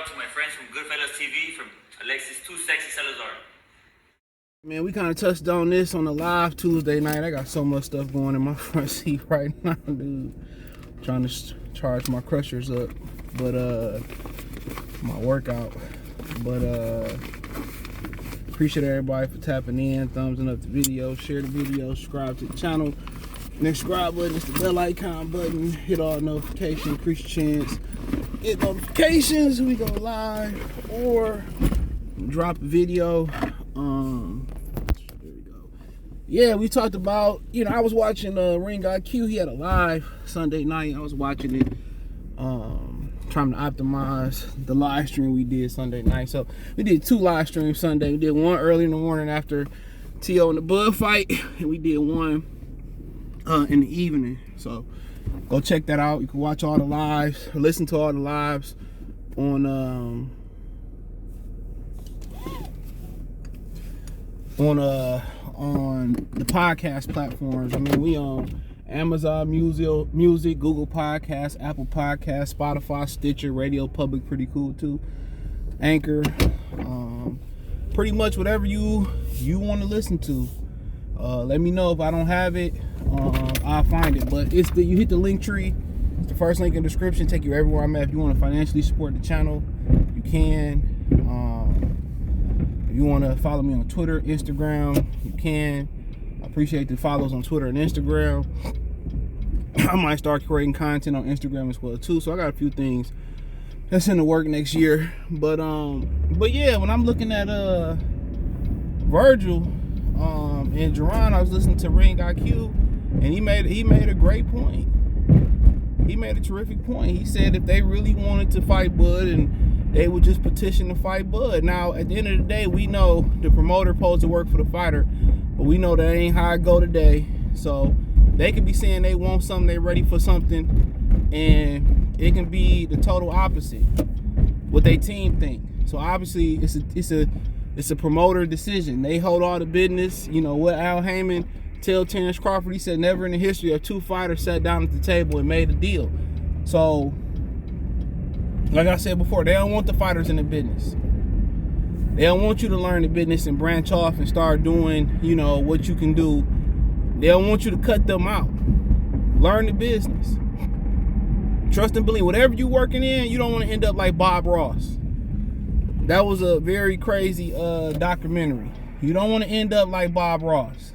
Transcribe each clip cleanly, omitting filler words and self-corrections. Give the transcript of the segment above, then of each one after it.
out to my friends from Goodfellas TV, from Alexis Too Sexy Salazar. Man, we kind of touched on this on the live Tuesday night. I got so much stuff going in my front seat right now, dude. Trying to charge my crushers up, but my workout. But appreciate everybody for tapping in, thumbsing up the video, share the video, subscribe to the channel. Next subscribe button is the bell icon button. Hit all notifications, increase your chance. Get notifications, we go live or drop a video. There we go. Yeah, we talked about, I was watching Ring IQ. He had a live Sunday night. I was watching it, trying to optimize the live stream we did Sunday night. So we did 2 live streams Sunday. We did one early in the morning after T.O. and the Bud fight, and we did one in the evening. So go check that out. You can watch all the lives, or listen to all the lives on the podcast platforms. I mean, we on Amazon Music, Google Podcasts, Apple Podcasts, Spotify, Stitcher, Radio Public, pretty cool too. Anchor, pretty much whatever you want to listen to. Let me know if I don't have it. I'll find it. But you hit the link tree. It's the first link in the description. Take you everywhere I'm at. If you want to financially support the channel, you can. If you want to follow me on Twitter, Instagram, you can. I appreciate the follows on Twitter and Instagram. I might start creating content on Instagram as well too. So I got a few things that's in the work next year. But yeah, when I'm looking at Vergil and Jaron, I was listening to Ring IQ, and he made a great point. He made a terrific point. He said if they really wanted to fight Bud, and they would just petition to fight Bud. Now, at the end of the day, we know the promoter supposed to work for the fighter, but we know that ain't how it go today. So they could be saying they want something, they ready for something, and it can be the total opposite what they team think. So obviously, it's a promoter decision. They hold all the business. What Al Heyman tell Terence Crawford, he said never in the history of 2 fighters sat down at the table and made a deal. So, like I said before, they don't want the fighters in the business. They don't want you to learn the business and branch off and start doing, what you can do. They don't want you to cut them out. Learn the business. Trust and believe. Whatever you're working in, you don't want to end up like Bob Ross. That was a very crazy documentary. You don't want to end up like Bob Ross.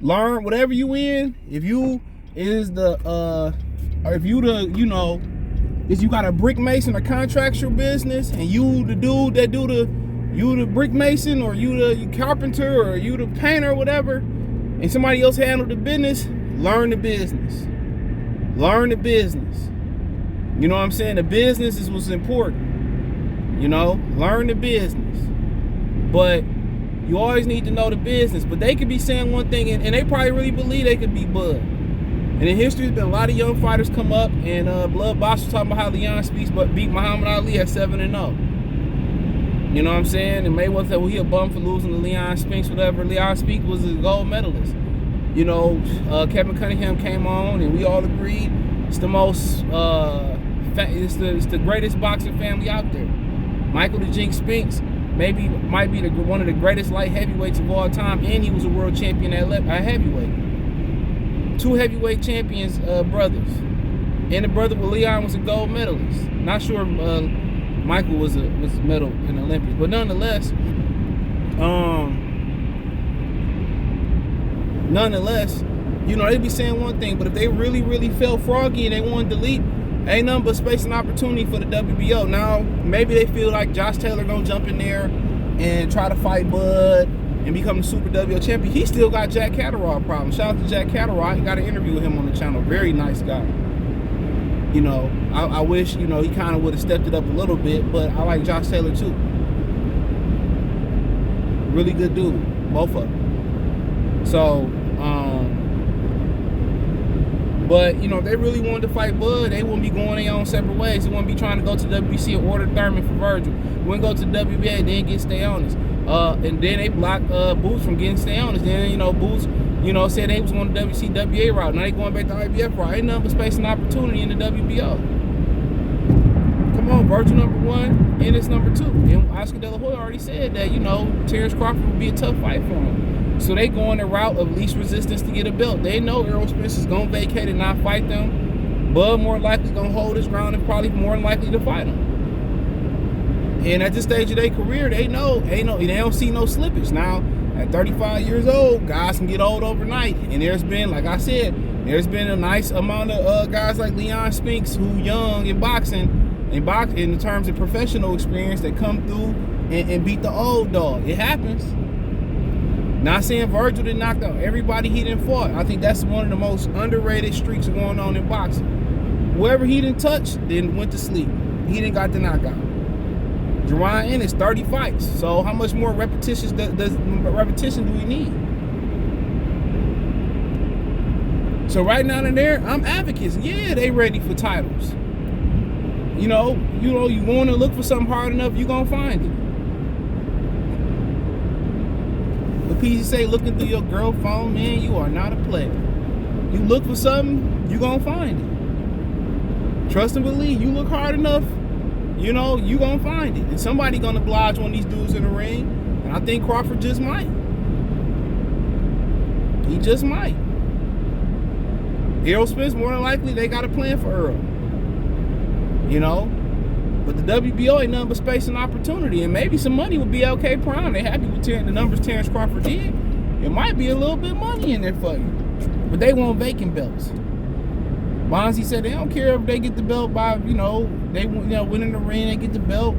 Learn whatever you in. If you got a brick mason or contractual business, and you the dude that you the brick mason, or you the carpenter, or you the painter, or whatever, and somebody else handle the business, learn the business. Learn the business. You know what I'm saying? The business is what's important. Learn the business. But you always need to know the business. But they could be saying one thing, and they probably really believe they could be Bud. And in history, there's been a lot of young fighters come up, and Blood Boss was talking about how Leon Spinks beat Muhammad Ali at 7-0. You know what I'm saying? And Mayweather said, well, he a bum for losing to Leon Spinks, whatever. Leon Spinks was a gold medalist. Kevin Cunningham came on, and we all agreed it's the most, it's the greatest boxing family out there. Michael the Jinx Spinks might be one of the greatest light heavyweights of all time, and he was a world champion at heavyweight. 2 heavyweight champions, brothers, and the brother with Leon was a gold medalist. Not sure Michael was a medal in the Olympics, but nonetheless, they be saying one thing, but if they really, really felt froggy and they want to delete, ain't nothing but space and opportunity for the WBO. Now, maybe they feel like Josh Taylor gonna jump in there and try to fight Bud and become the Super WBO champion. He still got Jack Catterall problems. Shout out to Jack Catterall. I got an interview with him on the channel. Very nice guy. I wish, he kind of would have stepped it up a little bit, but I like Josh Taylor too. Really good dude, both of them. So, but, if they really wanted to fight Bud, they wouldn't be going their own separate ways. They wouldn't be trying to go to WBC and order Thurman for Vergil. Wouldn't go to WBA, then get Stay Honest. And then they blocked Boots from getting Stay Honest. Then, Boots, said they was going to WCWA route. Now they going back to IBF route. Ain't nothing but space and opportunity in the WBO. come on, Vergil number 1, Ennis number 2. And Oscar De La Hoya already said that, you know, Terence Crawford would be a tough fight for him. So they go on the route of least resistance to get a belt. They know Errol Spence is going to vacate and not fight them. Bud more likely going to hold his ground and probably more likely to fight him. And at this stage of their career, they know, they don't see no slippage. Now, at 35 years old, guys can get old overnight. And there's been, like I said, there's been a nice amount of guys like Leon Spinks who young in boxing, in terms of professional experience, that come through and beat the old dog. It happens. Not saying Vergil didn't knock out everybody he didn't fought. I think that's one of the most underrated streaks going on in boxing. Whoever he didn't touch, then went to sleep. He didn't got the knockout. Jaron Ennis, 30 fights. So how much more repetition do we need? So right now and there, I'm advocates. Yeah, they ready for titles. You want to look for something hard enough, you gonna find it. But PG say, looking through your girl phone, man, you are not a player. You look for something, you gonna find it. Trust and believe. You look hard enough, you gonna find it. And somebody gonna oblige one of these dudes in the ring. And I think Crawford just might. He just might. Errol Spence, more than likely, they got a plan for Earl. But the WBO ain't nothing but space and opportunity. And maybe some money with BLK Prime. They happy with the numbers Terence Crawford did. It might be a little bit of money in there for you. But they want vacant belts. Bonzi said they don't care if they get the belt by, they win in the ring, they get the belt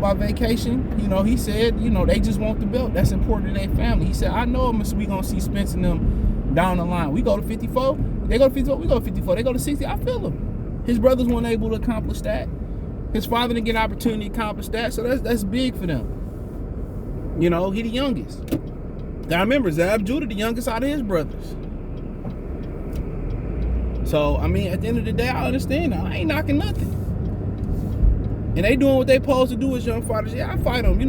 by vacation. He said, they just want the belt. That's important to their family. He said, I know we going to see Spence and them down the line. We go to 54. They go to 54. We go to 54. They go to 60. I feel them. His brothers weren't able to accomplish that. His father didn't get an opportunity to accomplish that. So that's big for them. He the youngest. Now remember, Zab Judah, the youngest out of his brothers. So, at the end of the day, I understand that. I ain't knocking nothing. And they doing what they supposed to do as young fighters. Yeah, I fight them,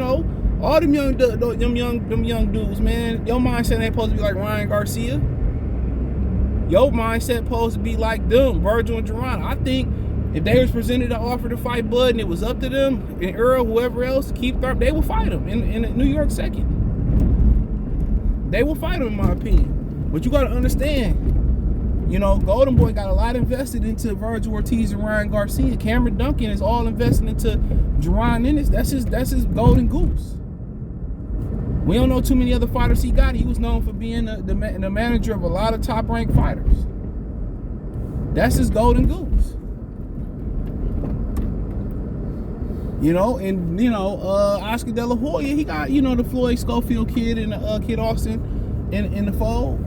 All them young dudes, man. Your mindset ain't supposed to be like Ryan Garcia. Your mindset supposed to be like them, Vergil and Jaron. I think if they was presented an offer to fight Bud and it was up to them, and Earl, whoever else, they will fight him in New York second. They will fight him, in my opinion. But you got to understand, Golden Boy got a lot invested into Vergil Ortiz and Ryan Garcia. Cameron Duncan is all invested into Jaron Ennis. That's his golden goose. We don't know too many other fighters he got. He was known for being the manager of a lot of top-ranked fighters. That's his golden goose. Oscar De La Hoya, he got, the Floyd Schofield kid and Kid Austin in the fold.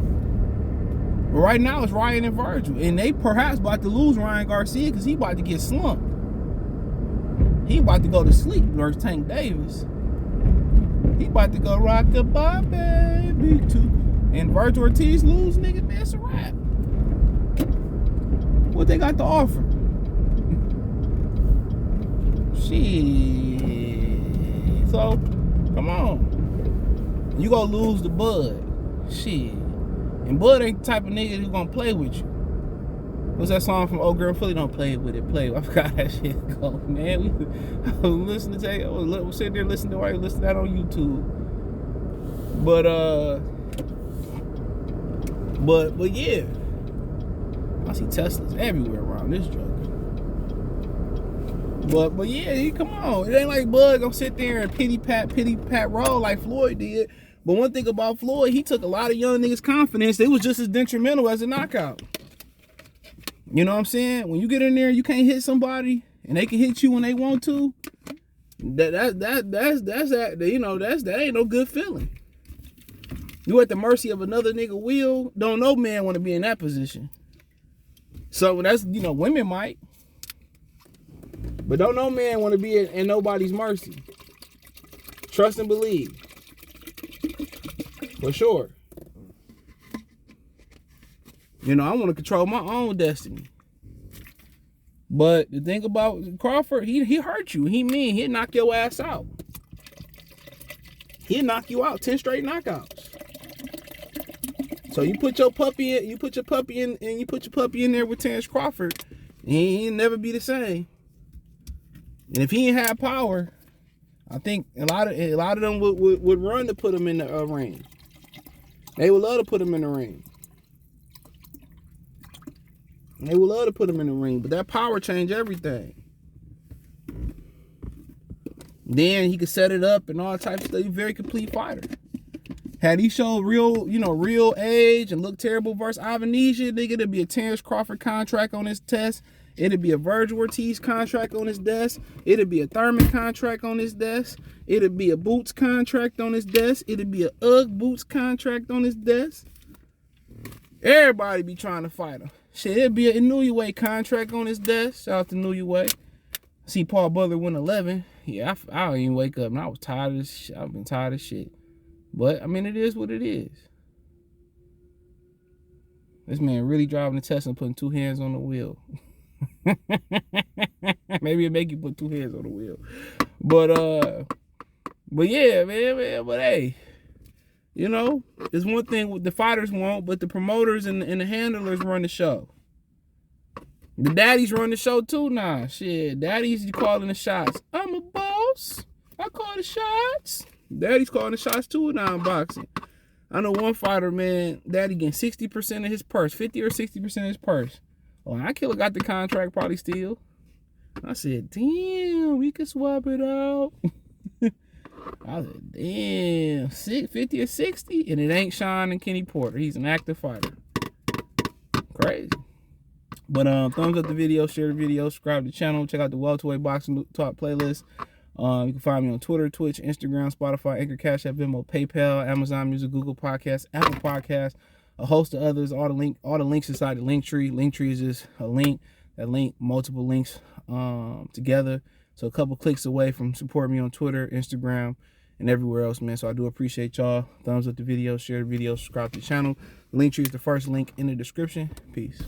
But right now, it's Ryan and Vergil. And they perhaps about to lose Ryan Garcia because he about to get slumped. He about to go to sleep versus Tank Davis. He about to go rock the bar, baby, too. And Vergil Ortiz lose, nigga, man, it's a wrap. What they got to offer? Shit. So, come on. You gonna lose the Bud. Shit. And Bud ain't the type of nigga who's gonna play with you. What's that song from Old Girl Philly? Don't play with it, play. I forgot how that shit go, man. I was listening to it. I was sitting there listening to why you listen to that on YouTube. But yeah. I see Teslas everywhere around this joke. But yeah, come on. It ain't like Bud gonna sit there and pity pat roll like Floyd did. But one thing about Floyd, he took a lot of young niggas' confidence. It was just as detrimental as a knockout. You know what I'm saying? When you get in there, you can't hit somebody, and they can hit you when they want to. That ain't no good feeling. You at the mercy of another nigga will. Don't no man want to be in that position. So that's women might, but don't no man want to be in nobody's mercy. Trust and believe. For sure. I want to control my own destiny. But the thing about Crawford, he hurt you. He'll knock your ass out. He'll knock you out. 10 straight knockouts. So you put your puppy in, in there with Terence Crawford, he'll never be the same. And if he ain't had power, I think a lot of them would run to put him in the ring. They would love to put him in the ring. They would love to put him in the ring, but that power changed everything. Then he could set it up and all types of stuff. He's a very complete fighter. Had he showed real age and looked terrible versus Avanesha, nigga, it'd be a Terence Crawford contract on his test. It'd be a Vergil Ortiz contract on his desk. It'd be a Thurman contract on his desk. It'd be a Boots contract on his desk. It'd be a Ugg Boots contract on his desk. Everybody be trying to fight him. Shit, it'd be a Inoue contract on his desk. Shout out to Inoue. See Paul Butler win 11. Yeah, I don't even wake up and I was tired of this shit. I've been tired of shit. But, I mean, it is what it is. This man really driving the Tesla and putting 2 hands on the wheel. Maybe it make you put 2 hands on the wheel. But yeah, man, but hey, you know, there's one thing the fighters won't, but the promoters and the handlers run the show. The daddies run the show too now. Shit, daddies calling the shots. I'm a boss. I call the shots. Daddy's calling the shots too now in boxing. I know one fighter, man, daddy getting 60% of his purse, 50 or 60% of his purse. Well, I killer got the contract probably still. I said, damn, we could swap it out. I said, damn, 50 or 60? And it ain't Sean and Kenny Porter. He's an active fighter. Crazy. But thumbs up the video, share the video, subscribe to the channel, check out the Welterweight Boxing Talk playlist. You can find me on Twitter, Twitch, Instagram, Spotify, Anchor, Cash App, Venmo, PayPal, Amazon Music, Google Podcasts, Apple Podcasts, a host of others. All the links inside the link tree. Link tree is just a link that link multiple links together. So a couple clicks away from supporting me on Twitter, Instagram, and everywhere else, man. So I do appreciate y'all. Thumbs up the video, share the video, subscribe to the channel. The link tree is the first link in the description. Peace.